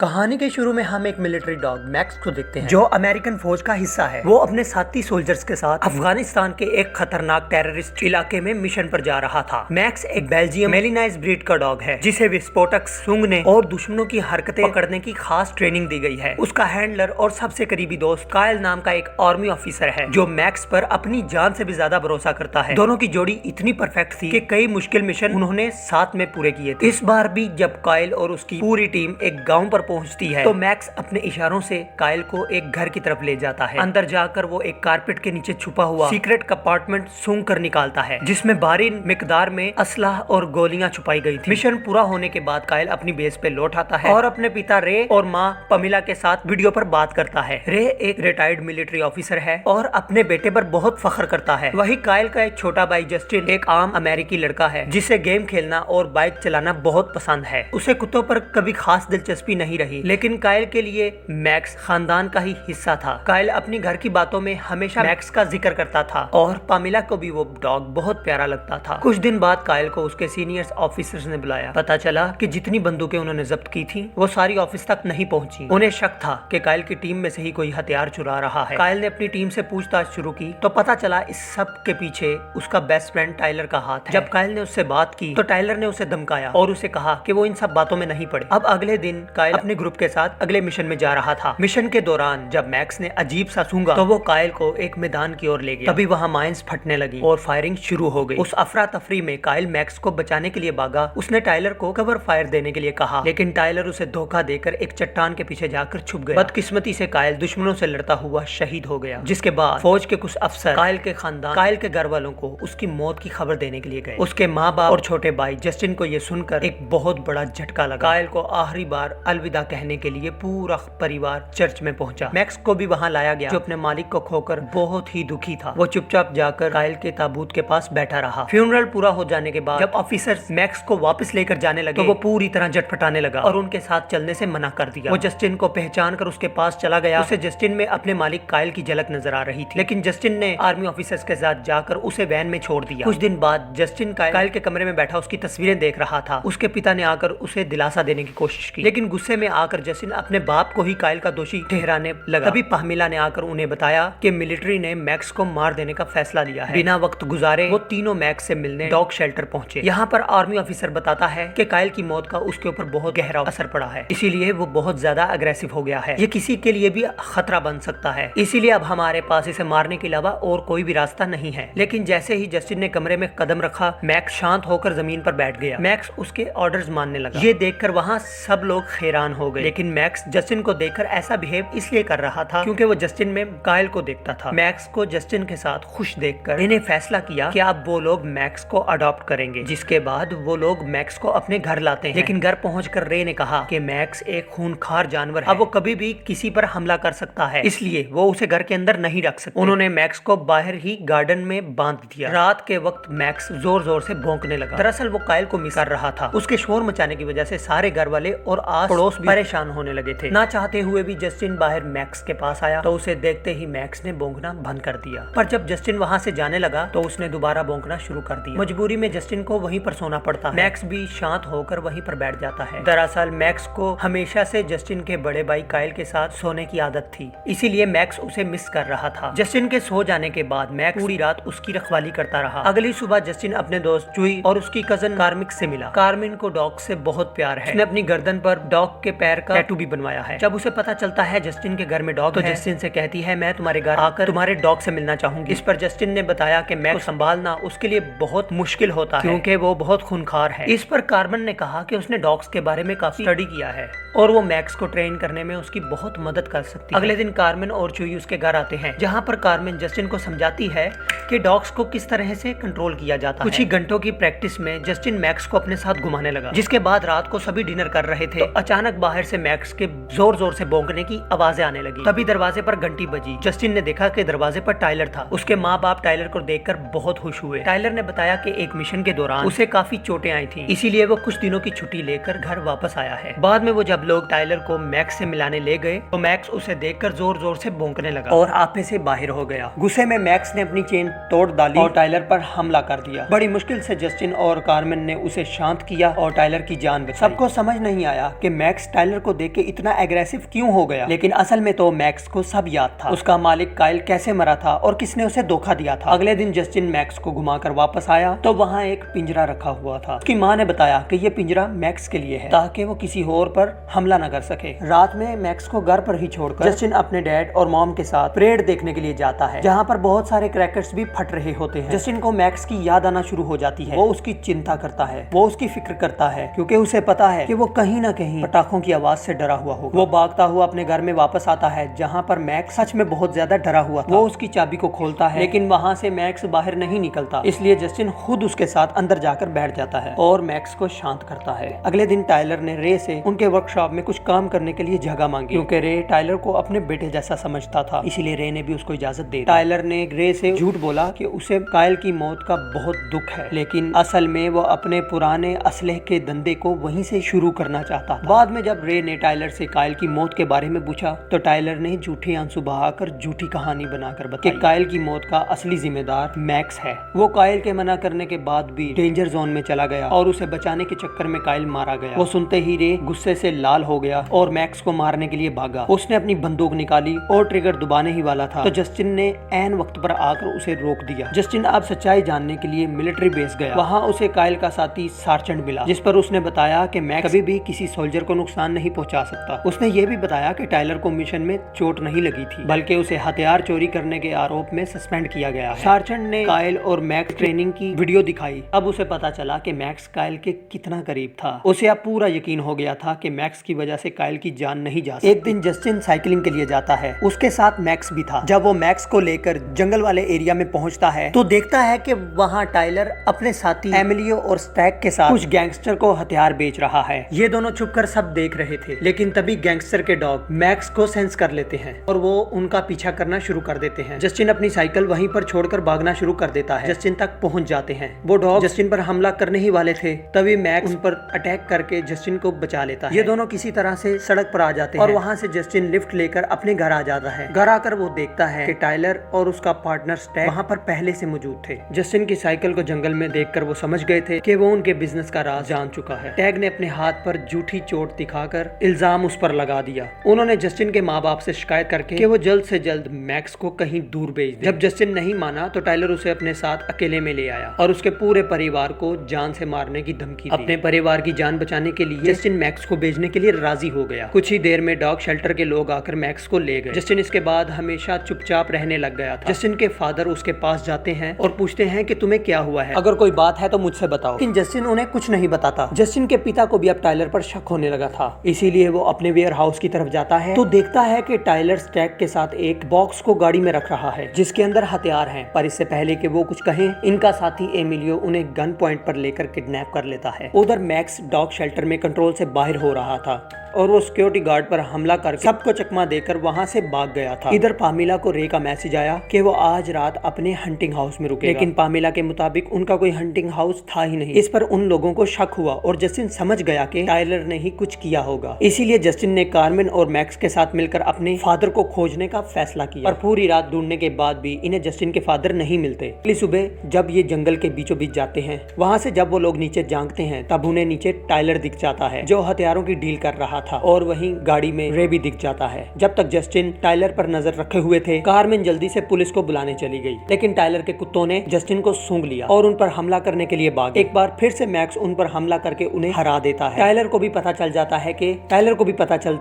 कहानी के शुरू में हम एक मिलिट्री डॉग मैक्स को देखते हैं जो अमेरिकन फौज का हिस्सा है। वो अपने साथी सोल्जर्स के साथ अफगानिस्तान के एक खतरनाक टेररिस्ट इलाके में मिशन पर जा रहा था। मैक्स एक बेल्जियम मेलिनाइज ब्रीड का डॉग है जिसे विस्फोटक सूंघने और दुश्मनों की हरकतें पकड़ने की खास ट्रेनिंग दी गई है। उसका हैंडलर और सबसे करीबी दोस्त कायल नाम का एक आर्मी ऑफिसर है जो मैक्स पर अपनी जान से भी ज्यादा भरोसा करता है। दोनों की जोड़ी इतनी परफेक्ट थी कि कई मुश्किल मिशन उन्होंने साथ में पूरे किए थे। इस बार भी जब कायल और उसकी पूरी टीम एक गाँव पर पहुंचती है तो मैक्स अपने इशारों से कायल को एक घर की तरफ ले जाता है। अंदर जाकर वो एक कारपेट के नीचे छुपा हुआ सीक्रेट कंपार्टमेंट सूंघ कर निकालता है जिसमें भारी मिकदार में असलाह और गोलियां छुपाई गई थी। मिशन पूरा होने के बाद कायल अपनी बेस पे लौट आता है और अपने पिता रे और माँ पमिला के साथ वीडियो पर बात करता है। रे एक रिटायर्ड मिलिट्री ऑफिसर है और अपने बेटे पर बहुत फख्र करता है। वही कायल का एक छोटा भाई जस्टिन एक आम अमेरिकी लड़का है जिसे गेम खेलना और बाइक चलाना बहुत पसंद है। उसे कुत्तों पर कभी खास दिलचस्पी नहीं रही, लेकिन कायल के लिए मैक्स खानदान का ही हिस्सा था। कायल अपनी घर की बातों में हमेशा मैक्स का जिक्र करता था और पामिला को भी वो डॉग बहुत प्यारा लगता था। कुछ दिन बाद कायल को उसके सीनियर ऑफिसर्स ने बुलाया। पता चला कि जितनी बंदूकें उन्होंने जब्त की थी वो सारी ऑफिस तक नहीं पहुंची। उन्हें शक था कि कायल की टीम में से ही कोई हथियार चुरा रहा है। कायल ने अपनी टीम से पूछताछ शुरू की तो पता चला इस सब के पीछे उसका बेस्ट फ्रेंड टाइलर का हाथ है। जब कायल ने उससे बात की तो टाइलर ने उसे धमकाया और उसे कहा कि वो इन सब बातों में नहीं पड़े। अब अगले दिन कायल अपने ग्रुप के साथ अगले मिशन में जा रहा था। मिशन के दौरान जब मैक्स ने अजीब सा सूंघा तो वो कायल को एक मैदान की ओर ले गया। तभी वहाँ माइंस फटने लगी और फायरिंग शुरू हो गई। उस अफरा तफरी में कायल मैक्स को बचाने के लिए भागा। उसने टाइलर को कवर फायर देने के लिए कहा, लेकिन टाइलर उसे धोखा देकर एक चट्टान के पीछे जाकर छुप गया। बदकिस्मती से कायल दुश्मनों से लड़ता हुआ शहीद हो गया, जिसके बाद फौज के कुछ अफसर कायल के खानदान, कायल के घर वालों को उसकी मौत की खबर देने के लिए गए। उसके माँ बाप और छोटे भाई जस्टिन को यह सुनकर एक बहुत बड़ा झटका लगा। कायल को आखिरी बार अलविदा कहने के लिए पूरा परिवार चर्च में पहुंचा। मैक्स को भी वहां लाया गया जो अपने मालिक को खोकर बहुत ही दुखी था। वो चुपचाप जाकर कायल के ताबूत के पास बैठा रहा। फ्यूनरल पूरा हो जाने के बाद जब ऑफिसर्स मैक्स को वापस लेकर जाने लगे तो वो पूरी तरह झटपटाने लगा और उनके साथ चलने से मना कर दिया। वो जस्टिन को पहचान कर उसके पास चला गया। उसे जस्टिन में अपने मालिक कायल की झलक नजर आ रही थी, लेकिन जस्टिन ने आर्मी ऑफिसर्स के साथ जाकर उसे वैन में छोड़ दिया। कुछ दिन बाद जस्टिन कायल के कमरे में बैठा उसकी तस्वीरें देख रहा था। उसके पिता ने आकर उसे दिलासा देने की कोशिश की, लेकिन गुस्से में आकर जस्टिन अपने बाप को ही कायल का दोषी ठहराने लगा। तभी पामिला ने आकर उन्हें बताया कि मिलिट्री ने मैक्स को मार देने का फैसला लिया है। बिना वक्त गुजारे वो तीनों मैक्स से मिलने डॉग शेल्टर पहुंचे। यहाँ पर आर्मी ऑफिसर बताता है कि कायल की मौत का उसके ऊपर बहुत गहरा असर पड़ा है, इसीलिए वो बहुत ज्यादा अग्रेसिव हो गया है। ये किसी के लिए भी खतरा बन सकता है, इसीलिए अब हमारे पास इसे मारने के अलावा और कोई भी रास्ता नहीं है। लेकिन जैसे ही जस्टिन ने कमरे में कदम रखा, मैक्स शांत होकर जमीन पर बैठ गया। मैक्स उसके ऑर्डर्स मानने लगा। ये देखकर वहाँ सब लोग हैरान हो गए, लेकिन मैक्स जस्टिन को देखकर ऐसा बिहेव इसलिए कर रहा था क्योंकि वो जस्टिन में कायल को देखता था। मैक्स को जस्टिन के साथ खुश देखकर इन्हें फैसला किया कि अब वो लोग मैक्स को अडॉप्ट करेंगे, जिसके बाद वो लोग मैक्स को अपने घर लाते हैं। लेकिन घर पहुंचकर रे ने कहा कि मैक्स एक खूनखार जानवर है, अब वो कभी भी किसी पर हमला कर सकता है, इसलिए वो उसे घर के अंदर नहीं रख सकते। उन्होंने मैक्स को बाहर ही गार्डन में बांध दिया। रात के वक्त मैक्स जोर जोर से भौंकने लगा। दरअसल वो कायल को मिस कर रहा था। उसके शोर मचाने की वजह से सारे घर वाले और आस पड़ोस भी परेशान होने लगे थे। ना चाहते हुए भी जस्टिन बाहर मैक्स के पास आया तो उसे देखते ही मैक्स ने भौंकना बंद कर दिया। पर जब जस्टिन वहाँ से जाने लगा तो उसने दोबारा भौंकना शुरू कर दिया। मजबूरी में जस्टिन को वहीं पर सोना पड़ता है। मैक्स भी शांत होकर वहीं पर बैठ जाता है। दरअसल मैक्स को हमेशा से जस्टिन के बड़े भाई कायल के साथ सोने की आदत थी, इसीलिए मैक्स उसे मिस कर रहा था। जस्टिन के सो जाने के बाद मैक्स पूरी रात उसकी रखवाली करता रहा। अगली सुबह जस्टिन अपने दोस्त जुई और उसकी कजन कार्मिक से मिला। कार्मिन को डॉग से बहुत प्यार है। उसने अपनी गर्दन पर डॉग के पैर का टैटू भी बनवाया है। जब उसे पता चलता है जस्टिन के घर में डॉग तो जस्टिन से कहती है, मैं तुम्हारे घर आकर तुम्हारे डॉग से मिलना चाहूंगी। इस पर जस्टिन ने बताया कि मैक्स को संभालना उसके लिए बहुत मुश्किल होता है क्योंकि वो बहुत खूनखार है। इस पर कार्मेन ने कहा कि उसने डॉग्स के बारे में काफी स्टडी किया है और वो मैक्स को ट्रेन करने में उसकी बहुत मदद कर सकती है। अगले दिन कार्मेन और चुई उसके घर आते हैं, जहाँ पर कार्मेन जस्टिन को समझाती है कि डॉग्स को किस तरह से कंट्रोल किया जाता है। कुछ ही घंटों की प्रैक्टिस में जस्टिन मैक्स को अपने साथ घुमाने लगा। जिसके बाद रात को सभी डिनर कर रहे थे तो अचानक बाहर से मैक्स के जोर जोर से भौंकने की आवाजें आने लगी। तभी दरवाजे पर घंटी बजी। जस्टिन ने देखा कि दरवाजे पर टाइलर था। उसके माँ बाप टाइलर को देखकर बहुत खुश हुए। टाइलर ने बताया कि एक मिशन के दौरान उसे काफी चोटें आई थी, इसीलिए वो कुछ दिनों की छुट्टी लेकर घर वापस आया है। बाद में वो जब लोग टाइलर को मैक्स से मिलाने ले गए तो मैक्स उसे देखकर जोर जोर से भौंकने लगा और आपे से बाहर हो गया। गुस्से में मैक्स ने अपनी चेन तोड़ डाली और टाइलर पर हमला कर दिया। बड़ी मुश्किल से जस्टिन और कार्मेन ने उसे शांत किया और टाइलर की जान बचाई। सबको समझ नहीं आया कि मैक्स मैक्स टाइलर को देख के इतना एग्रेसिव क्यों हो गया, लेकिन असल में तो मैक्स को सब याद था। उसका मालिक काइल कैसे मरा था और किसने उसे धोखा दिया था। अगले दिन जस्टिन मैक्स को घुमाकर वापस आया तो वहाँ एक पिंजरा रखा हुआ था। उसकी माँ ने बताया कि ये पिंजरा मैक्स के लिए है ताकि वो किसी और पर हमला न कर सके। रात में मैक्स को घर पर ही छोड़कर जस्टिन अपने डैड और मॉम के साथ परेड देखने के लिए जाता है, जहाँ पर बहुत सारे क्रैकर्स भी फट रहे होते हैं। जस्टिन को मैक्स की याद आना शुरू हो जाती है। वो उसकी चिंता करता है, वो उसकी फिक्र करता है, क्योंकि उसे पता है कि वो कहीं ना कहीं पटाखों की आवाज से डरा हुआ होगा। वो भागता हुआ अपने घर में वापस आता है, जहाँ पर मैक्स सच में बहुत ज्यादा डरा हुआ था। वो उसकी चाबी को खोलता है, लेकिन वहाँ से मैक्स बाहर नहीं निकलता, इसलिए जस्टिन खुद उसके साथ अंदर जाकर बैठ जाता है और मैक्स को शांत करता है। अगले दिन टाइलर ने रे से उनके वर्कशॉप में कुछ काम करने के लिए जगह मांगी, क्योंकि रे टाइलर को अपने बेटे जैसा समझता था, इसीलिए रे ने भी उसको इजाजत दे दी। टाइलर ने रे से झूठ बोला कि उसे काइल की मौत का बहुत दुख है, लेकिन असल में वो अपने पुराने असलहे के धंधे को वहीं से शुरू करना चाहता था। बाद में जब रे ने टाइलर से काइल की मौत के बारे में पूछा तो टाइलर ने झूठे आंसू बहाकर झूठी कहानी बनाकर बताई कि काइल की मौत का असली जिम्मेदार मैक्स है। वो काइल के मना करने के बाद भी डेंजर जोन में चला गया और उसे बचाने के चक्कर में काइल मारा गया। वो सुनते ही रे गुस्से से लाल हो गया और मैक्स को मारने के लिए भागा। उसने अपनी बंदूक निकाली और ट्रिगर दबाने ही वाला था तो जस्टिन ने ऐन वक्त पर आकर उसे रोक दिया। जस्टिन अब सच्चाई जानने के लिए मिलिट्री बेस गया। वहाँ उसे काइल का साथी सार्जेंट मिला, जिस पर उसने बताया कि मैक्स कभी भी किसी सोल्जर को नुकसान नहीं पहुंचा सकता। उसने ये भी बताया कि टाइलर को मिशन में चोट नहीं लगी थी, बल्कि उसे हथियार चोरी करने के आरोप में सस्पेंड किया गया है। सार्जेंट ने काइल और मैक्स ट्रेनिंग की वीडियो दिखाई। अब उसे पता चला कि मैक्स काइल के कितना करीब था। उसे अब पूरा यकीन हो गया था कि मैक्स की वजह से काइल की जान नहीं जा सकती। एक दिन जस्टिन साइकिलिंग के लिए जाता है, उसके साथ मैक्स भी था। जब वो मैक्स को लेकर जंगल वाले एरिया में पहुंचता है तो देखता है कि वहाँ टाइलर अपने साथी एमिलियो और स्टैक के साथ कुछ गैंगस्टर को हथियार बेच रहा है। ये दोनों छुपकर सब देख रहे थे, लेकिन तभी गैंगस्टर के डॉग मैक्स को सेंस कर लेते हैं और वो उनका पीछा करना शुरू कर देते हैं। जस्टिन अपनी साइकिल वहीं पर छोड़कर भागना शुरू कर देता है। जस्टिन तक पहुंच जाते हैं। वो डॉग जस्टिन पर हमला करने ही वाले थे, तभी मैक्स उन पर अटैक करके जस्टिन को बचा लेता है। ये दोनों किसी तरह से सड़क पर आ जाते हैं और वहाँ से जस्टिन लिफ्ट लेकर अपने घर आ जाता है। घर आकर वो देखता है कि टाइलर और उसका पार्टनर स्टैग वहाँ पर पहले से मौजूद थे। जस्टिन की साइकिल को जंगल में देखकर वो समझ गए थे कि वो उनके बिजनेस का राज जान चुका है। टैग ने अपने हाथ पर झूठी चोट दिखाकर इल्जाम उस पर लगा दिया। उन्होंने जस्टिन के माँ बाप से शिकायत करके कि वो जल्द से जल्द मैक्स को कहीं दूर भेज दे। जब जस्टिन नहीं माना तो टाइलर उसे अपने साथ अकेले में ले आया और उसके पूरे परिवार को जान से मारने की धमकी दी। अपने परिवार की जान बचाने के लिए जस्टिन मैक्स को भेजने के लिए राजी हो गया। कुछ ही देर में डॉग शेल्टर के लोग आकर मैक्स को ले गए। जस्टिन इसके बाद हमेशा चुपचाप रहने लग गया था। जस्टिन के फादर उसके पास जाते हैं और पूछते हैं कि तुम्हें क्या हुआ है, अगर कोई बात है तो मुझसे बताओ। लेकिन जस्टिन उन्हें कुछ नहीं बताता। जस्टिन के पिता को भी अब टाइलर पर शक होने लगा था, इसीलिए वो अपने वेयर हाउस की तरफ जाता है तो देखता है कि टाइलर स्टैक के साथ एक बॉक्स को गाड़ी में रख रहा है जिसके अंदर हथियार हैं। पर इससे पहले कि वो कुछ कहें, इनका साथी एमिलियो उन्हें गन पॉइंट पर लेकर किडनैप कर लेता है। उधर मैक्स डॉग शेल्टर में कंट्रोल से बाहर हो रहा था और वो सिक्योरिटी गार्ड पर हमला कर सबको चकमा देकर वहां से भाग गया था। इधर पामिला को रे का मैसेज आया कि वो आज रात अपने हंटिंग हाउस में रुकेगा, लेकिन पामिला के मुताबिक उनका कोई हंटिंग हाउस था ही नहीं। इस पर उन लोगों को शक हुआ और जस्टिन समझ गया कि टाइलर ने ही कुछ किया होगा। इसीलिए जस्टिन ने कार्मेन और मैक्स के साथ मिलकर अपने फादर को खोजने का फैसला किया। पर पूरी रात ढूंढने के बाद भी इन्हें जस्टिन के फादर नहीं मिलते। अगली सुबह जब ये जंगल के बीचों बीच जाते हैं, वहाँ से जब वो लोग नीचे झांकते हैं तब उन्हें नीचे टाइलर दिख जाता है जो हथियारों की डील कर रहा था, और वहीं गाड़ी में रे भी दिख जाता है। जब तक जस्टिन टाइलर पर नजर रखे हुए थे, कार्मेन जल्दी से पुलिस को बुलाने चली गई, लेकिन टाइलर के कुत्तों ने जस्टिन को सूंघ लिया और उन पर हमला करने के लिए भागे। एक बार फिर से मैक्स उन पर हमला करके उन्हें हरा देता है। टाइलर को भी पता चल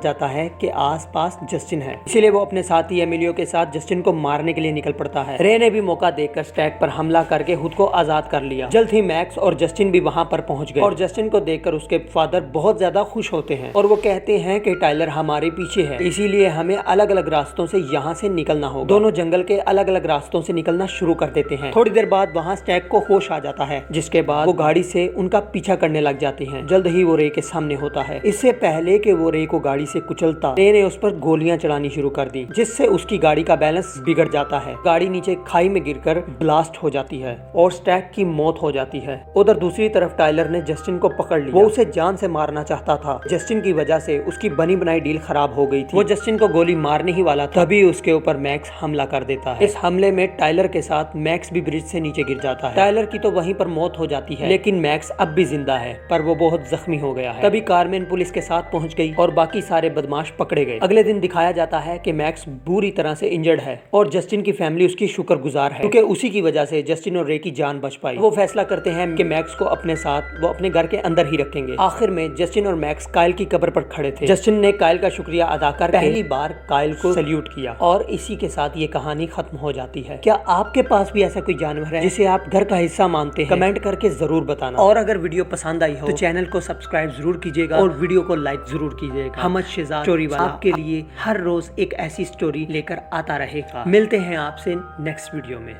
जाता है कि आसपास जस्टिन है, इसीलिए वो अपने साथी एमिलियो के साथ जस्टिन को मारने के लिए निकल पड़ता है। रे ने भी मौका देखकर स्टैक पर हमला करके खुद को आजाद कर लिया। जल्द ही मैक्स और जस्टिन भी वहाँ पर पहुँच गए और जस्टिन को देखकर उसके फादर बहुत ज्यादा खुश होते हैं और वो कहते हैं कि टाइलर हमारे पीछे है, इसीलिए हमें अलग अलग रास्तों से यहाँ से निकलना होगा। दोनों जंगल के अलग अलग रास्तों से निकलना शुरू कर देते हैं। थोड़ी देर बाद वहाँ स्टैक को होश आ जाता है, जिसके बाद वो गाड़ी से उनका पीछा करने लग जाते हैं। जल्द ही वो रे के सामने होता है। इससे पहले कि वो रे को गाड़ी से कुचलता, रे ने उस पर गोलियां चलानी शुरू कर दी, जिससे उसकी गाड़ी का बैलेंस बिगड़ जाता है। गाड़ी नीचे खाई में गिरकर ब्लास्ट हो जाती है और स्टैक की मौत हो जाती है। उधर दूसरी तरफ टाइलर ने जस्टिन को पकड़ लिया। वो उसे जान से मारना चाहता था। जस्टिन की वजह से उसकी बनी बनाई डील खराब हो गई थी। वो जस्टिन को गोली मारने ही वाला था, तभी उसके ऊपर मैक्स हमला कर देता है। इस हमले में टाइलर के साथ मैक्स भी ब्रिज से नीचे गिर जाता है। टाइलर की तो वहीं पर मौत हो जाती है, लेकिन मैक्स अब भी जिंदा है, पर वो बहुत जख्मी हो गया है। तभी कारमेन पुलिस के साथ पहुंच गई और बाकी सारे बदमाश पकड़े गए। अगले दिन दिखाया जाता है कि मैक्स बुरी तरह से इंजर्ड है और जस्टिन की फैमिली उसकी शुक्रगुजार है, क्योंकि उसी की वजह से जस्टिन और रे की जान बच पाई। वो फैसला करते हैं कि मैक्स को अपने साथ वो अपने घर के अंदर ही रखेंगे। आखिर में जस्टिन और मैक्स काइल की कब्र पर खड़े थे। जस्टिन ने काइल का शुक्रिया अदा कर पहली बार काइल को सल्यूट किया और इसी के साथ ये कहानी खत्म हो जाती है। क्या आपके पास भी ऐसा कोई जानवर है जिसे आप घर का हिस्सा मानते हैं? कमेंट करके जरूर बताना। और अगर वीडियो पसंद आई हो तो चैनल को सब्सक्राइब जरूर कीजिएगा और वीडियो को लाइक जरूर कीजिएगा। हमद शहजाद स्टोरी वाला आपके लिए हर रोज एक ऐसी स्टोरी लेकर आता रहेगा। मिलते हैं आपसे नेक्स्ट वीडियो में।